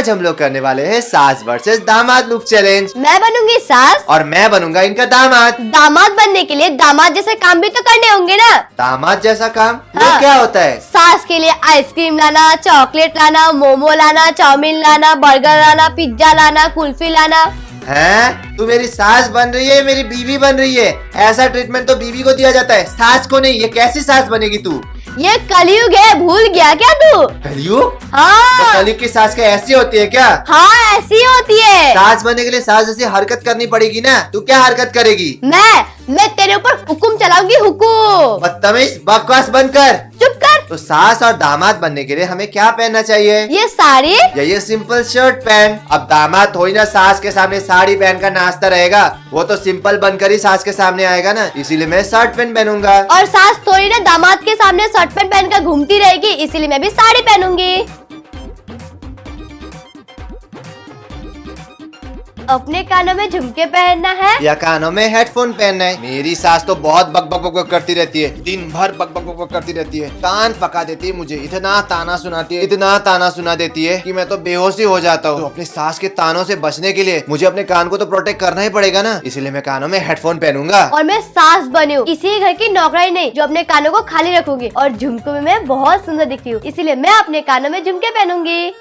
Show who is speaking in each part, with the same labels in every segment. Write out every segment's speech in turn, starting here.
Speaker 1: आज हम लोग करने वाले हैं सास वर्सेस दामाद लुक चैलेंज।
Speaker 2: मैं बनूंगी सास
Speaker 1: और मैं बनूंगा इनका दामाद।
Speaker 2: दामाद बनने के लिए दामाद जैसे काम भी तो करने होंगे ना।
Speaker 1: दामाद जैसा काम वो
Speaker 2: हाँ।
Speaker 1: क्या होता है?
Speaker 2: सास के लिए आइसक्रीम लाना, चॉकलेट लाना, मोमो लाना, चाउमीन लाना, बर्गर लाना, पिज्जा लाना, कुल्फी लाना।
Speaker 1: हैं? तू मेरी सास बन रही है, मेरी बीवी बन रही है। ऐसा ट्रीटमेंट तो बीवी को दिया जाता है, सास को नहीं। ये कैसी सास बनेगी तू?
Speaker 2: ये कलयुग है, भूल गया क्या तू?
Speaker 1: कलयुग?
Speaker 2: हाँ
Speaker 1: तो कलयुग की सास क्या ऐसी होती है क्या?
Speaker 2: हाँ ऐसी होती है।
Speaker 1: सास बनने के लिए सास जैसी हरकत करनी पड़ेगी ना। तू क्या हरकत करेगी?
Speaker 2: मैं तेरे ऊपर हुकुम चलाऊंगी, हुकुम।
Speaker 1: बदतमीज, बकवास बंद कर।
Speaker 2: चुप कर।
Speaker 1: तो सास और दामाद बनने के लिए हमें क्या पहनना चाहिए?
Speaker 2: ये साड़ी
Speaker 1: या ये सिंपल शर्ट पहन। अब दामाद थोड़ी ना सास के सामने साड़ी पहनकर नाचता रहेगा, वो तो सिंपल बनकर ही सास के सामने आएगा ना। इसीलिए मैं शर्ट पैंट पहनूंगा।
Speaker 2: और सास थोड़ी ना दामाद के सामने शर्ट पैंट पहनकर घूमती रहेगी, इसीलिए मैं भी साड़ी पहनूंगी। अपने कानों में झुमके पहनना है
Speaker 1: या कानों में हेडफोन पहनना है। मेरी सास तो बहुत बक बक बक बक करती रहती है, दिन भर बक बक बक बक करती रहती है, कान पका देती है मुझे। इतना ताना सुनाती है, इतना ताना सुना देती है कि मैं तो बेहोश ही हो जाता हूँ। तो अपनी सास के तानों से बचने के लिए मुझे अपने कान को तो प्रोटेक्ट करना ही पड़ेगा ना। इसलिए मैं कानों में हेडफोन पहनूंगा।
Speaker 2: और मैं सास बनी हूँ, इसी घर की नौकरानी नहीं जो अपने कानों को खाली रखूंगी। और झुमकों में मैं बहुत सुंदर दिखती हूँ, इसीलिए मैं अपने कानों में झुमके पहनूंगी।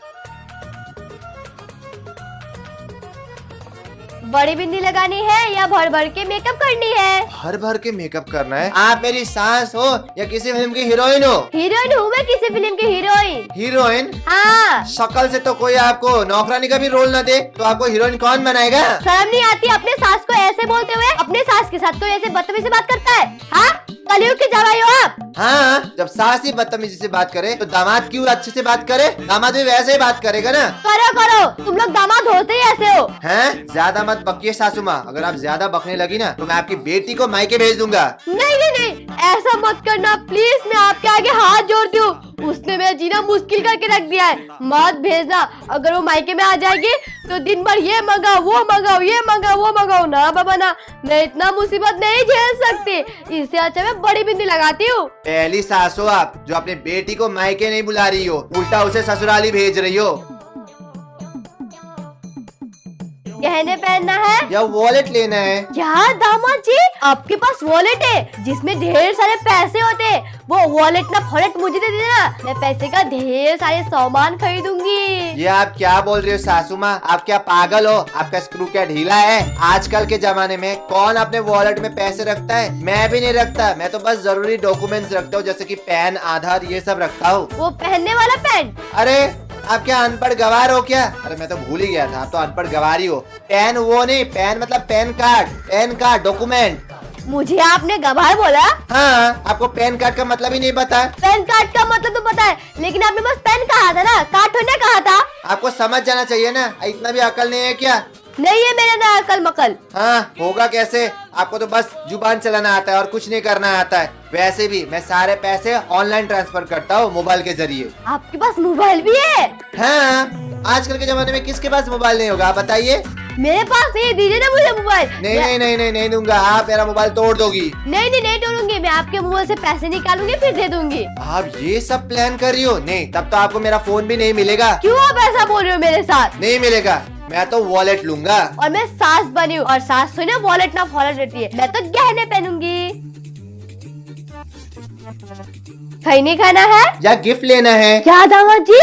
Speaker 2: बड़ी बिंदी लगानी है या भर भर के मेकअप करनी है?
Speaker 1: भर भर के मेकअप करना है। आप मेरी सास हो या किसी फिल्म की हीरोइन हो?
Speaker 2: हीरोइन हूँ मैं, किसी फिल्म की हीरोइन।
Speaker 1: हीरोइन?
Speaker 2: हाँ।
Speaker 1: शक्ल से तो कोई आपको नौकरानी का भी रोल न दे तो आपको हीरोइन कौन बनाएगा?
Speaker 2: शर्म नहीं आती अपने सास को ऐसे बोलते हुए? अपने सास के साथ कोई ऐसे बदतमीजी से बात करता है? हाँ, कलयुग के जवाई हो आप।
Speaker 1: हाँ, जब सास ही बदतमीजी से बात करे तो दामाद क्यों अच्छे से बात करे? दामाद भी वैसे ही बात करेगा ना।
Speaker 2: करो करो, तुम लोग दामाद होते ही ऐसे हो।
Speaker 1: हैं? ज्यादा मत बकिए सासू माँ। अगर आप ज्यादा बकने लगी ना तो मैं आपकी बेटी को मायके भेज दूंगा।
Speaker 2: नहीं नहीं नहीं, ऐसा मत करना प्लीज, मैं आपके आगे हाथ जोड़ती हूँ। उसने मेरा जीना मुश्किल करके रख दिया है, मत भेजना। अगर वो मायके में आ जाएगी तो दिन भर ये मंगाओ, वो मंगाओ, ये मंगाओ, वो मंगाओ। ना बाबा ना, मैं इतना मुसीबत नहीं झेल सकती। इससे अच्छा मैं बड़ी बिंदी लगाती हूँ।
Speaker 1: पहली सास हो आप जो अपने बेटी को मायके नहीं बुला रही हो, उल्टा उसे ससुराली भेज रही हो।
Speaker 2: गहने पहनना है
Speaker 1: या वॉलेट लेना है?
Speaker 2: यार दामाद जी, आपके पास वॉलेट है जिसमें ढेर सारे पैसे होते हैं। वो वॉलेट ना फॉलेट मुझे दे देना, मैं पैसे का ढेर सारे सामान खरीदूंगी।
Speaker 1: ये आप क्या बोल रही हो सासू माँ? आप क्या पागल हो? आपका स्क्रू क्या ढीला है? आजकल के जमाने में कौन अपने वॉलेट में पैसे रखता है? मैं भी नहीं रखता। मैं तो बस जरूरी डॉक्यूमेंट्स रखता हूँ, जैसे कि पैन, आधार, ये सब रखता हूँ।
Speaker 2: वो पहनने वाला पैंट?
Speaker 1: अरे आप क्या अनपढ़ गवार हो क्या? अरे मैं तो भूल ही गया था, आप तो अनपढ़ गवार ही हो। पैन वो नहीं, पैन मतलब pan card, pan card document.
Speaker 2: मुझे आपने गवार बोला?
Speaker 1: हाँ, आपको पैन कार्ड का मतलब ही नहीं पता?
Speaker 2: पैन कार्ड का मतलब तो पता है, लेकिन आपने बस पेन कहा था ना, कार्ड थोड़ी ना कहा था।
Speaker 1: आपको समझ जाना चाहिए ना, इतना भी अकल नहीं है क्या?
Speaker 2: नहीं है मेरा ना अकल मकल।
Speaker 1: हाँ, होगा कैसे? आपको तो बस जुबान चलाना आता है और कुछ नहीं करना आता है। वैसे भी मैं सारे पैसे ऑनलाइन ट्रांसफर करता हूँ मोबाइल के जरिए।
Speaker 2: आपके पास मोबाइल भी है?
Speaker 1: हाँ, आजकल के जमाने में किसके पास मोबाइल नहीं होगा? आप बताइए।
Speaker 2: मेरे पास नहीं, दीजिए ना मुझे मोबाइल।
Speaker 1: नहीं दूंगा। आप मेरा मोबाइल तोड़ दोगी।
Speaker 2: नहीं तोड़ूंगी, मैं आपके मोबाइल से पैसे निकालूंगी फिर दे दूंगी।
Speaker 1: आप ये सब प्लान कर रही हो? नहीं, तब तो आपको मेरा फोन भी नहीं मिलेगा।
Speaker 2: क्यों आप ऐसा बोल रहे हो मेरे साथ?
Speaker 1: नहीं मिलेगा, मैं तो वॉलेट लूंगा।
Speaker 2: और मैं सास बनी हूँ, और सास तो ना वॉलेट ना फॉलेट रहती है। मैं तो गहने पहनूंगी। खैनी खाना है
Speaker 1: या गिफ्ट लेना है?
Speaker 2: क्या दामाद जी,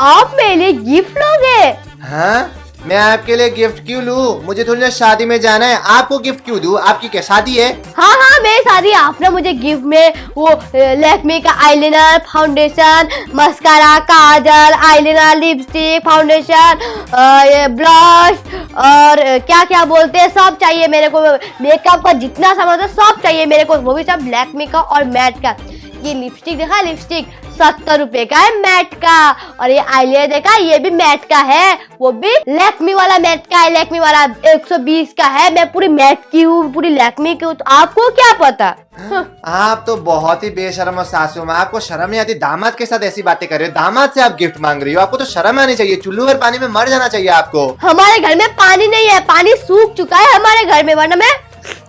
Speaker 2: आप मेरे लिए गिफ्ट लोगे?
Speaker 1: हाँ, मैं आपके लिए गिफ्ट क्यों लूँ? मुझे थोड़ी ना शादी में जाना है, आपको गिफ्ट क्यों दूँ? आपकी क्या शादी है?
Speaker 2: हाँ मेरी शादी। आपने मुझे गिफ्ट में वो लैक्मे का आईलाइनर, फाउंडेशन, मस्कारा, काजल, आईलाइनर, लिपस्टिक, फाउंडेशन, ब्लश और क्या क्या बोलते हैं सब चाहिए मेरे को। मेकअप का जितना सामान होता है सब चाहिए मेरे को, वो भी सब लैक्मे का और मैट का। ये लिपस्टिक देखा, लिपस्टिक 70 रुपए का है मैट का। और ये आईलाइनर देखा, ये भी मैट का है, वो भी लैक्मी वाला मैट का है। लैक्मी वाला 120 का है। मैं पूरी मैट की हूँ, पूरी लैक्मी की हूँ, तो आपको क्या पता?
Speaker 1: आप तो बहुत ही बेशर्म हो सासू माँ। आपको शर्म नहीं आती? दामाद के साथ ऐसी बातें कर रहे हो, दामाद से आप गिफ्ट मांग रही हो। आपको तो शर्म आनी चाहिए। चुल्लू भर पानी में मर जाना चाहिए आपको।
Speaker 2: हमारे घर में पानी नहीं है, पानी सूख चुका है हमारे घर में, वरना मैं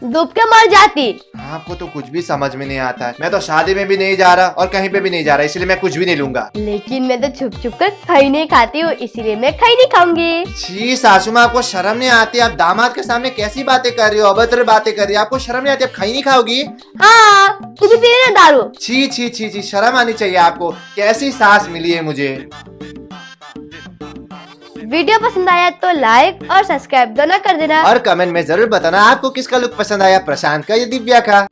Speaker 2: डूब के मर जाती।
Speaker 1: आपको तो कुछ भी समझ में नहीं आता है। मैं तो शादी में भी नहीं जा रहा और कहीं पे भी नहीं जा रहा, इसलिए मैं कुछ भी नहीं लूंगा।
Speaker 2: लेकिन मैं तो छुप छुप कर खई नहीं खाती हूँ, इसीलिए मैं खई नहीं खाऊंगी।
Speaker 1: छी सासू माँ, आपको शर्म नहीं आती? आप दामाद के सामने कैसी बातें कर रही हो, अभद्र बातें कर रही हो, आपको शर्म नहीं आती? आप खई नहीं खाओगी?
Speaker 2: हाँ, तू भी पी ना दारू।
Speaker 1: छी छी छी छी, शर्म आनी चाहिए आपको। कैसी सास मिली है मुझे।
Speaker 2: वीडियो पसंद आया तो लाइक और सब्सक्राइब दोनों कर देना।
Speaker 1: और कमेंट में जरूर बताना आपको किसका लुक पसंद आया, प्रशांत का या दिव्या का।